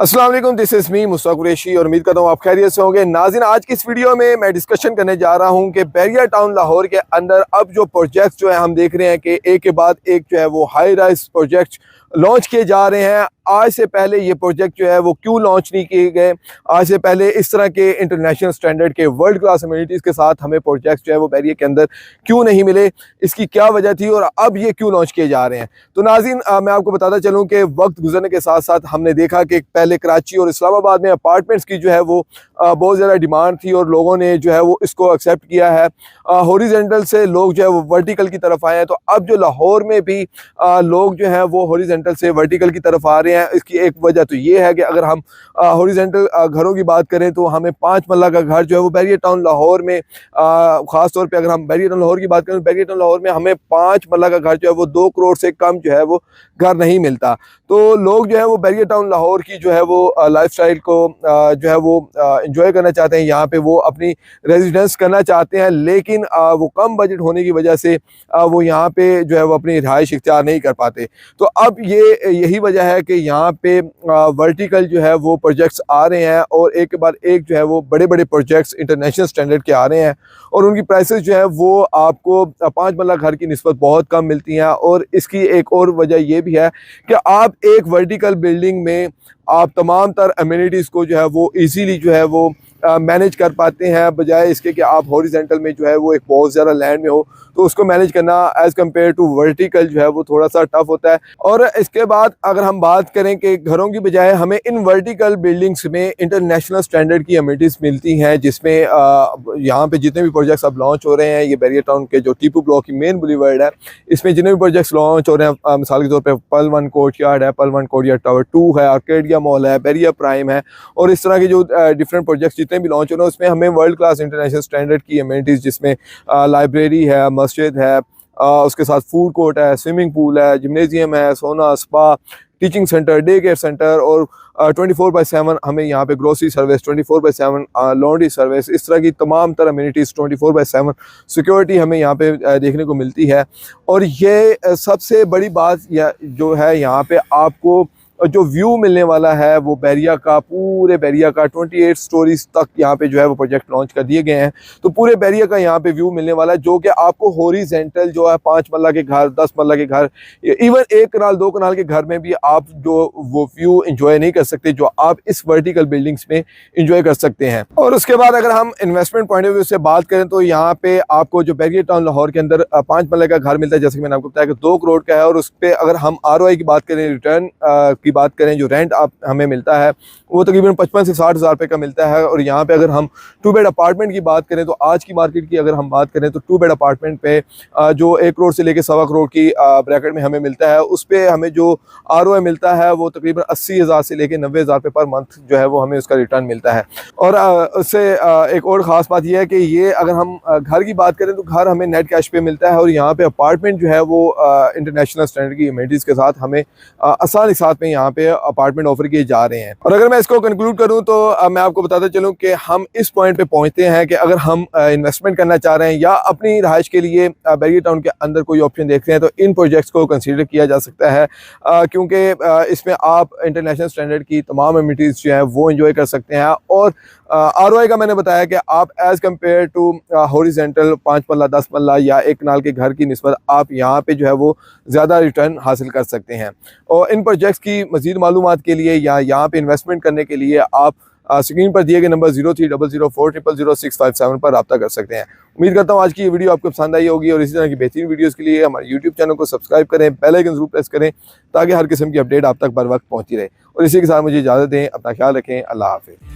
अस्सलाम वालेकुम, this is me Mustafa Qureshi और उम्मीद करता हूँ आप खैरियत से होंगे। नाज़रीन, आज की इस वीडियो में मैं डिस्कशन करने जा रहा हूँ कि बैरिया टाउन लाहौर के अंदर अब जो प्रोजेक्ट्स जो है हम देख रहे हैं कि एक के बाद एक जो है वो हाई राइज प्रोजेक्ट्स लॉन्च किए जा रहे हैं। आज से पहले ये प्रोजेक्ट जो है वो क्यों लॉन्च नहीं किए गए, आज से पहले इस तरह के इंटरनेशनल स्टैंडर्ड के वर्ल्ड क्लास अम्यूनिटीज़ के साथ हमें प्रोजेक्ट्स जो है वो बैरिया के अंदर क्यों नहीं मिले, इसकी क्या वजह थी और अब ये क्यों लॉन्च किए जा रहे हैं। तो नाज़रीन, मैं आपको बताता चलूँ कि वक्त गुजरने के साथ साथ हमने देखा कि पहले कराची और इस्लामाबाद में अपार्टमेंट्स की जो है वो बहुत ज़्यादा डिमांड थी और लोगों ने जो है वो इसको एक्सेप्ट किया है। हॉरिजेंटल से लोग जो है वो वर्टिकल की तरफ आए हैं, तो अब जो लाहौर में भी लोग जो हैं वो हॉरिजेंटल से वर्टिकल की तरफ आ रहे हैं। इसकी एक वजह तो ये है कि अगर हम हॉरिजेंटल घरों की बात करें तो हमें 5 मरला का घर जो है वो बैरिया टाउन लाहौर में, ख़ास तौर पे अगर हम बैरिया टाउन लाहौर की बात करें तो बैरिया टाउन लाहौर में हमें 5 मरला का घर जो है वो 2 करोड़ से कम जो है वो घर नहीं मिलता। तो लोग जो है वो बैरिया टाउन लाहौर की जो है वो लाइफस्टाइल को जो है वो एंजॉय करना चाहते हैं, यहाँ पे वो अपनी रेजिडेंस करना चाहते हैं, लेकिन वो कम बजट होने की वजह से वो यहाँ पे जो है वो अपनी रिहाइश इख्तियार नहीं कर पाते। तो अब यही वजह है कि यहाँ पे वर्टिकल जो है वो प्रोजेक्ट्स आ रहे हैं और एक के बाद एक जो है वो बड़े बड़े प्रोजेक्ट्स इंटरनेशनल स्टैंडर्ड के आ रहे हैं और उनकी प्राइसेस जो है वो आपको 5 मरला घर की निस्बत बहुत कम मिलती हैं। और इसकी एक और वजह ये भी है कि आप एक वर्टिकल बिल्डिंग में आप तमाम तर अम्यूनिटीज़ को जो है वो इजीली जो है वो मैनेज कर पाते हैं, बजाय इसके कि आप हॉरिजेंटल में जो है वो एक बहुत ज़्यादा लैंड में हो तो उसको मैनेज करना एज़ कम्पेयर टू वर्टिकल जो है वो थोड़ा सा टफ होता है। और इसके बाद अगर हम बात करें कि घरों की बजाय हमें इन वर्टिकल बिल्डिंग्स में इंटरनेशनल स्टैंडर्ड की अम्यूनिटीज़ मिलती हैं, जिसमें यहाँ पे जितने भी प्रोजेक्ट्स अब लॉन्च हो रहे हैं, ये बैरिया टाउन के जो टीपू ब्लॉक की मेन बुलीवर्ड है, इसमें जितने भी प्रोजेक्ट्स लॉन्च हो रहे हैं, मिसाल के तौर पर पल 1 कोर्टयार्ड है, पल 1 कोर्टयार्ड टावर 2 है, आर्केडिया मॉल है, बैरिया प्राइम है और इस तरह के जो डिफरेंट प्रोजेक्ट्स जितने भी लॉन्च हो रहे हैं उसमें हमें वर्ल्ड क्लास इंटरनेशनल स्टैंडर्ड की अम्यूनिटीज़, जिसमें लाइब्रेरी है, मस्जिद है, उसके साथ फूड कोर्ट है, स्विमिंग पूल है, जिम्नेजियम है, सोना, spa, teaching centre, day care centre और 24/7 हमें यहाँ पे ग्रोसरी सर्विस, 24/7 लॉन्ड्री सर्विस, इस तरह की तमाम तरह अम्यूनिटीज़, 24/7 सिक्योरिटी हमें यहाँ पे देखने को मिलती है। और ये सबसे बड़ी बात जो है यहाँ पे आपको जो व्यू मिलने वाला है वो बैरिया का, पूरे बैरिया का 28 स्टोरीज तक यहाँ पे जो है वो प्रोजेक्ट लॉन्च कर दिए गए हैं। तो पूरे बैरिया का यहाँ पे व्यू मिलने वाला है, जो कि आपको हॉरिजेंटल जो है 5 मरला के घर, 10 मरला के घर, इवन 1 कनाल 2 कनाल के घर में भी आप जो वो व्यू इंजॉय नहीं कर सकते जो आप इस वर्टिकल बिल्डिंग्स में इंजॉय कर सकते हैं। और उसके बाद अगर हम इन्वेस्टमेंट पॉइंट ऑफ व्यू से बात करें तो यहाँ पे आपको जो बैरिया टाउन लाहौर के अंदर 5 मरला का घर मिलता है, जैसे कि मैंने आपको बताया कि 2 करोड़ का है। और उस पर अगर हम ROI की बात करें, रिटर्न की बात करें, जो रेंट आप हमें मिलता है वो तकरीबन 55 से 60 हज़ार रुपये का मिलता है। और यहाँ पे अगर हम 2 बेड अपार्टमेंट की बात करें तो आज की मार्केट की अगर हम बात करें तो 2 बेड अपार्टमेंट पे जो 1 करोड़ से लेकर 1.25 करोड़ की ब्रैकेट में हमें मिलता है, उस पर हमें जो ROI मिलता है वो तकरीबन 80 हज़ार से लेकर 90 हज़ार रुपये पर मंथ जो है वो हमें उसका रिटर्न मिलता है। और उससे एक और ख़ास बात यह है कि ये अगर हम घर की बात करें तो घर हमें नेट कैश पे मिलता है और यहाँ पे अपार्टमेंट जो है वो इंटरनेशनल स्टैंडर्ड की अम्यूनिटीज़ के साथ हमें आसानी के साथ में यहाँ पे अपार्टमेंट ऑफर किए जा रहे हैं। और अगर मैं इसको कंक्लूड करूं तो मैं आपको बताता चलूं कि हम इस पॉइंट पे पहुंचते हैं कि अगर हम इन्वेस्टमेंट करना चाह रहे हैं या अपनी रहाइश के लिए बैरिया टाउन के अंदर कोई ऑप्शन देखते हैं तो इन प्रोजेक्ट्स को कंसीडर किया जा सकता है, क्योंकि इसमें आप इंटरनेशनल स्टैंडर्ड की तमाम अम्यूनिटीज़ जो है वो इंजॉय कर सकते हैं। और ROI का मैंने बताया कि आप एज़ कम्पेयर टू हॉरिजेंटल 5 मरला, 10 मरला या 1 कनाल के घर की निस्बत आप यहाँ पे जो है वो ज़्यादा रिटर्न हासिल कर सकते हैं। और इन प्रोजेक्ट्स की मज़ीद मालूमात के लिए या यहाँ पे इन्वेस्टमेंट करने के लिए आप स्क्रीन पर दिए गए नंबर 0300400657 पर रब्ता कर सकते हैं। उम्मीद करता हूँ आज की ये वीडियो आपको पसंद आई होगी और इसी तरह की बेहतरीन वीडियोज़ के लिए हमारे YouTube चैनल को सब्सक्राइब करें, बेल आइकन जरूर प्रेस करें ताकि हर किस्म की अपडेट आप तक बर वक्त पहुँचती रहे। और इसी के साथ मुझे इजाज़त दें, अपना ख्याल रखें, अल्लाह हाफ़िज़।